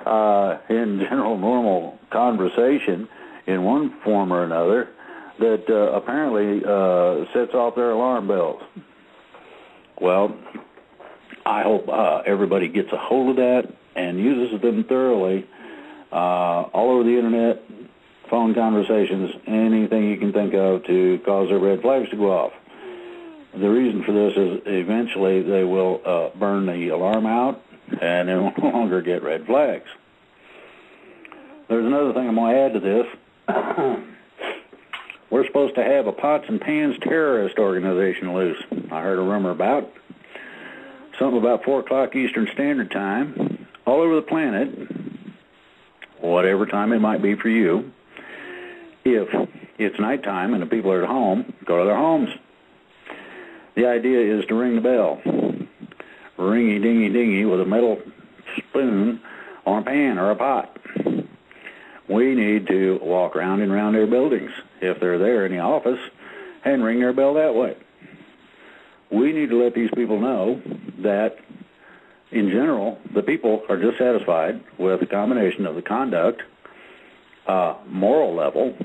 in general normal conversation in one form or another that apparently sets off their alarm bells. Well, I hope everybody gets a hold of that and uses them thoroughly all over the internet, phone conversations, anything you can think of to cause their red flags to go off. The reason for this is eventually they will burn the alarm out and they will no longer get red flags. There's another thing I'm going to add to this. We're supposed to have a pots and pans terrorist organization loose. I heard a rumor about something about 4 o'clock Eastern Standard Time all over the planet, whatever time it might be for you. If it's nighttime and the people are at home, go to their homes. The idea is to ring the bell. Ringy-dingy-dingy with a metal spoon on a pan or a pot. We need to walk round and round their buildings, if they're there in the office, and ring their bell that way. We need to let these people know that, in general, the people are dissatisfied with a combination of the conduct, moral level,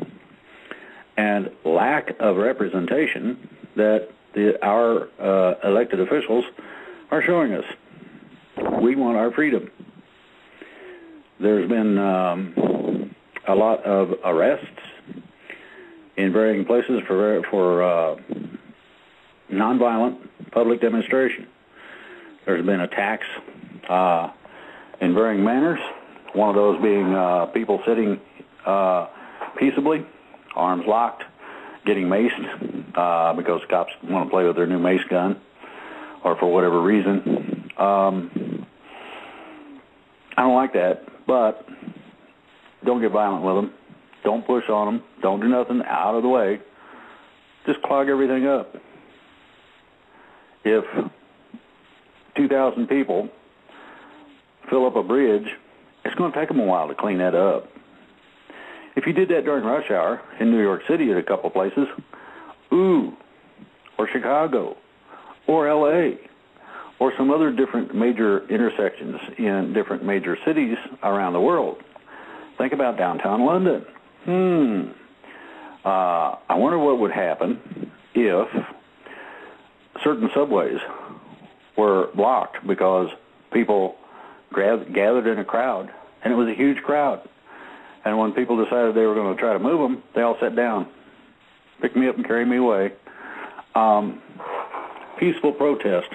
and lack of representation that our elected officials are showing us. We want our freedom. There's been a lot of arrests in varying places for nonviolent public demonstration. There's been attacks in varying manners, one of those being people sitting peaceably, arms locked, getting maced because cops want to play with their new mace gun or for whatever reason. I don't like that, but don't get violent with them. Don't push on them. Don't do nothing out of the way. Just clog everything up. If 2,000 people fill up a bridge, it's going to take them a while to clean that up. If you did that during rush hour in New York City at a couple places, or Chicago, or L.A., or some other different major intersections in different major cities around the world. Think about downtown London. I wonder what would happen if certain subways were blocked because people gathered in a crowd, and it was a huge crowd. And when people decided they were going to try to move them, they all sat down, picked me up and carried me away. Peaceful protest.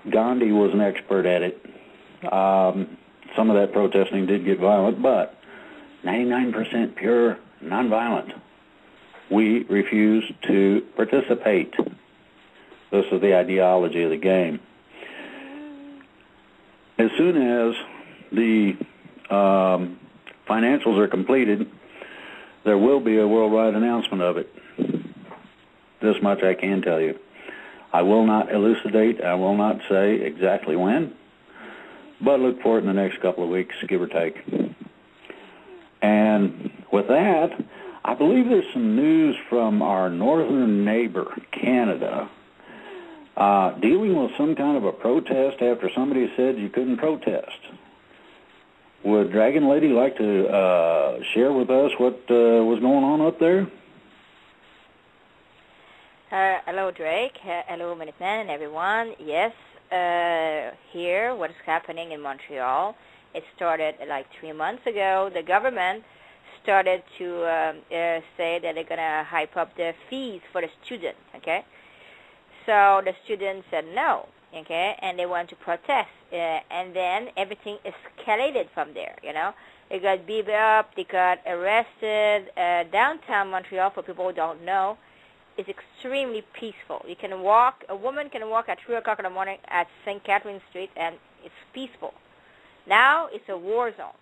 Gandhi was an expert at it. Some of that protesting did get violent, but 99% pure, nonviolent. We refuse to participate. This is the ideology of the game. As soon as the financials are completed, there will be a worldwide announcement of it. This much I can tell you. I will not elucidate, I will not say exactly when, but look for it in the next couple of weeks, give or take. And with that, I believe there's some news from our northern neighbor, Canada, dealing with some kind of a protest after somebody said you couldn't protest. Would Dragon Lady like to share with us what was going on up there? Hello, Drake. Hello, Minuteman and everyone. Yes, here, what is happening in Montreal, it started like 3 months ago. The government started to say that they're going to hype up the fees for the students, okay? So the students said no, okay, and they went to protest. And then everything escalated from there, you know. They got beat up, they got arrested. Downtown Montreal, for people who don't know, is extremely peaceful. You can walk, a woman can walk at 3 o'clock in the morning at St. Catherine Street, and it's peaceful. Now it's a war zone.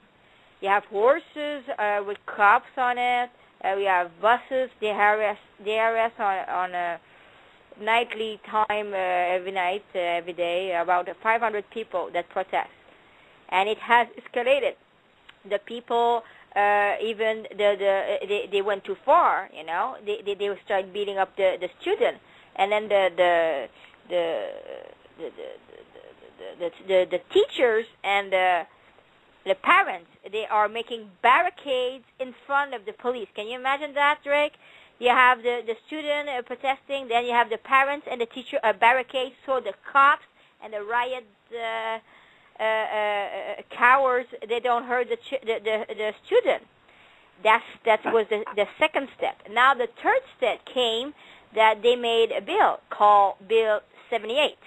You have horses with cops on it. We have buses. They harass on a nightly time, every night, every day, about 500 people that protest. And it has escalated. The people, even they went too far, you know. They started beating up the student, and then the teachers and the parents, they are making barricades in front of the police. Can you imagine that, Drake? You have the student protesting, then you have the parents and the teacher barricades, so the cops and the riot cowards, they don't hurt the student. That was the second step. Now the third step came that they made a bill called Bill 78,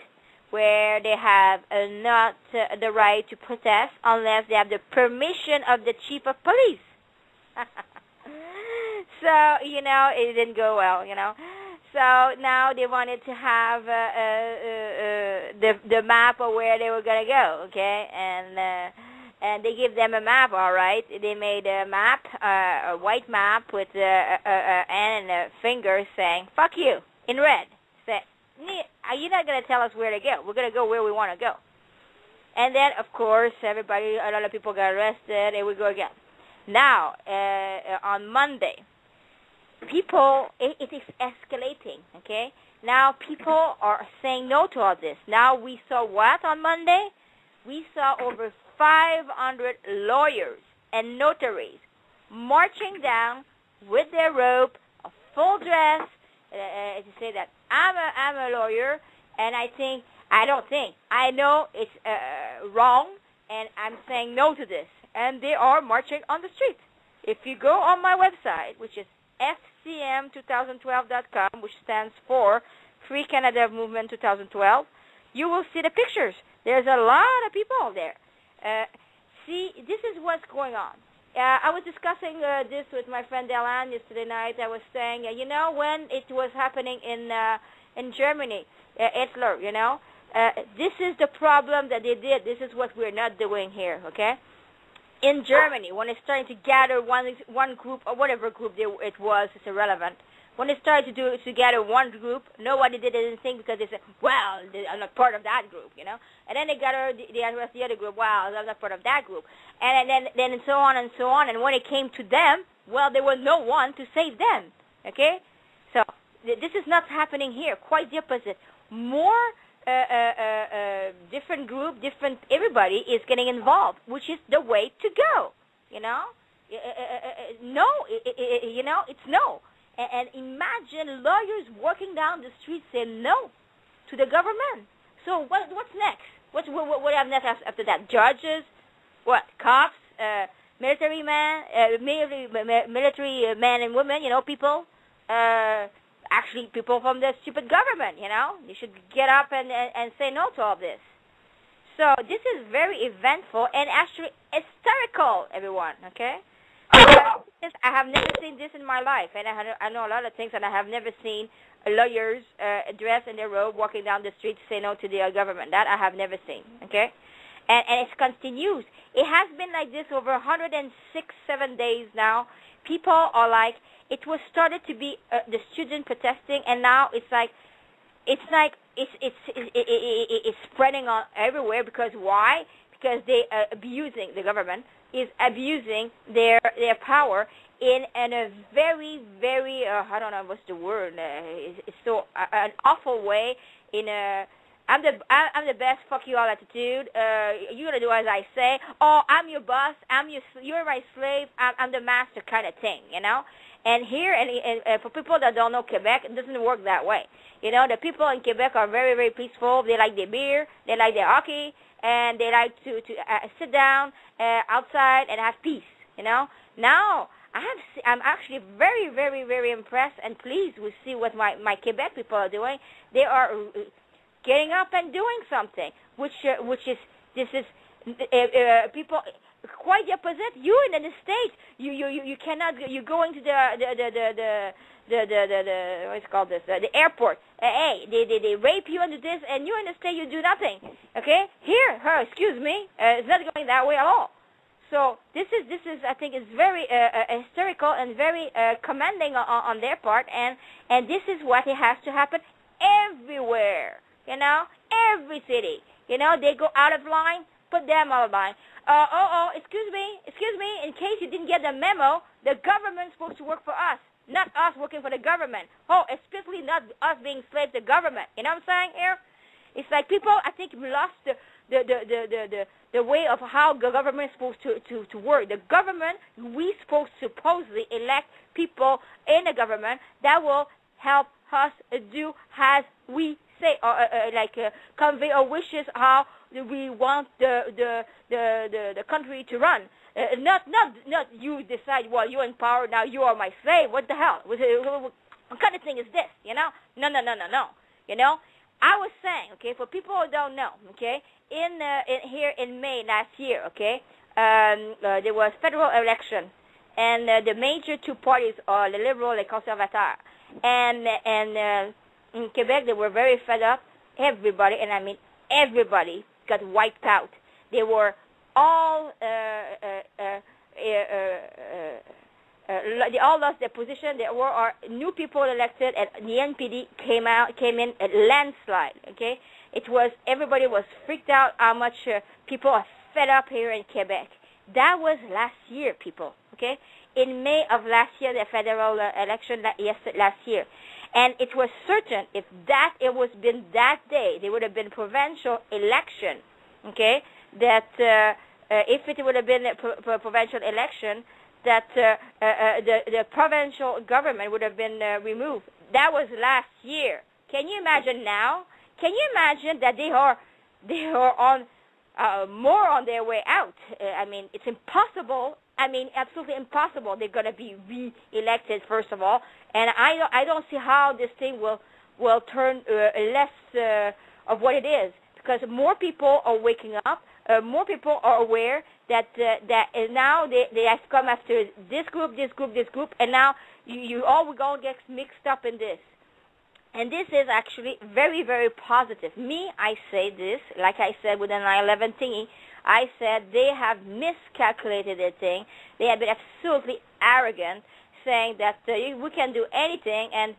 where they have not the right to protest unless they have the permission of the chief of police. So, it didn't go well, So now they wanted to have the map of where they were going to go, okay? And they give them a map, all right. They made a map, a white map with and a finger saying, fuck you, in red. Say, you're not going to tell us where to go. We're going to go where we want to go. And then, of course, a lot of people got arrested, and we go again. Now, on Monday, it is escalating, okay? Now people are saying no to all this. Now we saw what on Monday? We saw over 500 lawyers and notaries marching down with their robe, a full dress, to say that I'm a lawyer, and I know it's wrong, and I'm saying no to this. And they are marching on the street. If you go on my website, which is FCM2012.com, which stands for Free Canada Movement 2012, you will see the pictures. There's a lot of people there. See, this is what's going on. I was discussing this with my friend Delan yesterday night. I was saying, when it was happening in Germany, Hitler, this is the problem that they did. This is what we're not doing here, okay? In Germany, when they started to gather one group, or whatever group it was, it's irrelevant. When they started to gather one group, nobody did anything because they said, well, I'm not part of that group, And then they gathered the other group, well, I'm not part of that group. And then so on and so on. And when it came to them, well, there was no one to save them, okay? So this is not happening here. Quite the opposite. More different group, everybody is getting involved, which is the way to go, No, it's no. And imagine lawyers walking down the street saying no to the government. So what's next? What have next after that? Judges? What? Cops? Military men and women? People? Actually, people from the stupid government. They should get up and say no to all this. So this is very eventful and actually hysterical, everyone. Okay. I have never seen this in my life, and I know a lot of things, and I have never seen lawyers dressed in their robe walking down the street to say no to the government. That I have never seen, okay? And it continues. It has been like this over 106-7 days now. People are like, it was started to be the student protesting, and now it's spreading on everywhere. Because why? Because they are abusing, the government is abusing their power in a very, very I don't know what's the word. It's so an awful way. In a I'm the best, fuck you all attitude. You're gonna do as I say. Oh, I'm your boss. You're my slave. I'm the master kind of thing, And here, and for people that don't know Quebec, it doesn't work that way. The people in Quebec are very, very peaceful. They like their beer. They like their hockey. And they like to sit down outside and have peace, Now, I'm actually very, very, very impressed and pleased with see what my Quebec people are doing. They are getting up and doing something, which is people quite the opposite. You in the States, you cannot. You go into the what's called this? The airport. Hey, they rape you into this, and you in the States, you do nothing. Okay? Here, excuse me, it's not going that way at all. So this is I think is very hysterical and very commending on their part, and this is what it has to happen everywhere. Every city. They go out of line, put them out of line. Excuse me, in case you didn't get the memo, the government's supposed to work for us, not us working for the government. Especially not us being slaves to the government. You know what I'm saying here? It's like people, I think, lost the way of how the government is supposed to work. The government, we supposed to supposedly elect people in the government that will help us do as we say, convey our wishes how we want the country to run. Not you decide, well, you're in power, now you are my slave. What the hell? What kind of thing is this, you know? No. You know? I was saying, okay, for people who don't know, okay, here in May last year, okay, there was federal election, and the major two parties are the Liberal and Conservateur. And in Quebec, they were very fed up. Everybody, and I mean everybody, got wiped out. They were all they all lost their position. There were new people elected, and the NPD came in a landslide. Okay, everybody was freaked out how much people are fed up here in Quebec. That was last year, people. Okay, in May of last year, the federal election last year, and it was certain if it was been that day, there would have been provincial election. Okay, that if it would have been a provincial election, that the provincial government would have been removed. That was last year. Can you imagine now? Can you imagine that they are on more on their way out? I mean, it's impossible. I mean, absolutely impossible. They're going to be re-elected, first of all, and I don't see how this thing will turn less of what it is, because more people are waking up. More people are aware that now they have come after this group, and now we're all get mixed up in this. And this is actually very, very positive. Me, I say this, like I said with the 9/11 thingy, I said they have miscalculated the thing. They have been absolutely arrogant, saying that we can do anything, and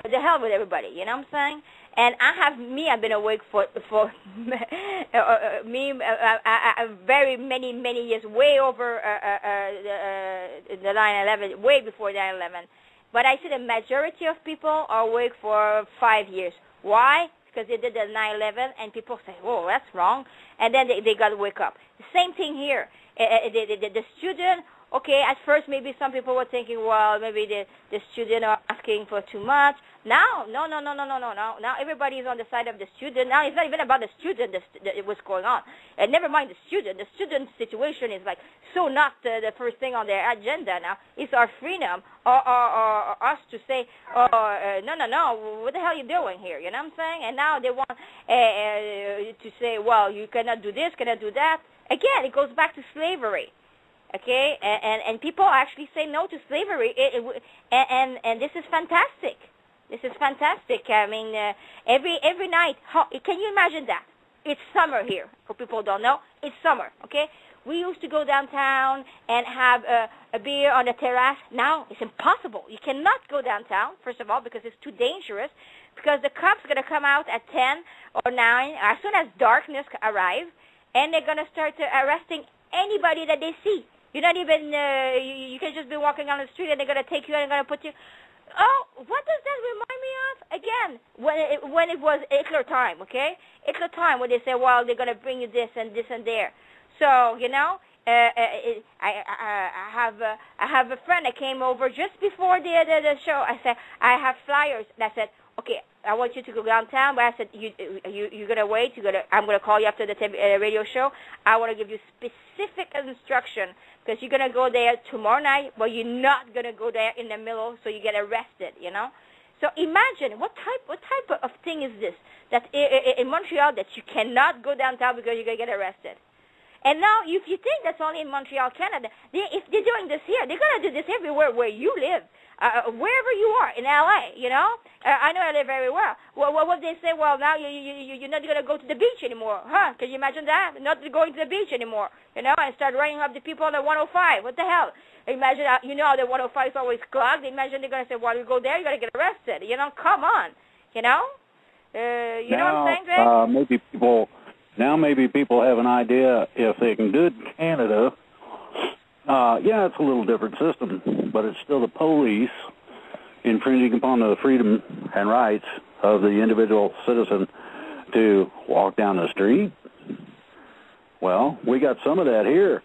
the hell with everybody, you know what I'm saying? And I've been awake for very many years, way over the 9/11, way before 9/11. But I see the majority of people are awake for 5 years. Why? Because they did the 9/11, and people say, "Oh, that's wrong," and then they got to wake up. The same thing here. The student. Okay, at first maybe some people were thinking, well, maybe the student are asking for too much. Now, no. Now everybody is on the side of the student. Now it's not even about the student what's going on. And never mind the student. The student situation is like so not the first thing on their agenda now. It's our freedom or us to say, no, what the hell are you doing here? You know what I'm saying? And now they want to say, well, you cannot do this, cannot do that. Again, it goes back to slavery. Okay, and people actually say no to slavery, and this is fantastic. This is fantastic. I mean, every night, can you imagine that? It's summer here. For people who don't know, it's summer. Okay, we used to go downtown and have a beer on the terrace. Now it's impossible. You cannot go downtown, first of all, because it's too dangerous. Because the cops are gonna come out at 10 or 9 as soon as darkness arrives, and they're gonna start arresting anybody that they see. You're not even, you can just be walking on the street and they're going to take you and they're going to put you. Oh, what does that remind me of? Again, when it was Hitler time, okay? Hitler time, when they say, well, they're going to bring you this and there. So, you know, I have a friend that came over just before the show. I said, I have flyers. And I said, okay, I want you to go downtown. But I said, you're going to wait. I'm going to call you after the radio show. I want to give you specific instruction, because you're going to go there tomorrow night, but you're not going to go there in the middle, so you get arrested, you know? So imagine, what type of thing is this, that in Montreal, that you cannot go downtown because you're going to get arrested. And now, if you think that's only in Montreal, Canada, if they're doing this here, they're going to do this everywhere where you live. Wherever you are, in L.A., you know? I know LA very well. Well, what would they say? Well, now you're not going to go to the beach anymore. Huh? Can you imagine that? Not going to the beach anymore, you know? And start running up the people on the 105. What the hell? Imagine, you know, the 105 is always clogged. Imagine they're going to say, well, you go there, you're going to get arrested. You know, come on. You know? You know what I'm saying, Drake? Maybe people have an idea if they can do it in Canada. Yeah, it's a little different system, but it's still the police infringing upon the freedom and rights of the individual citizen to walk down the street, Well, we got some of that here.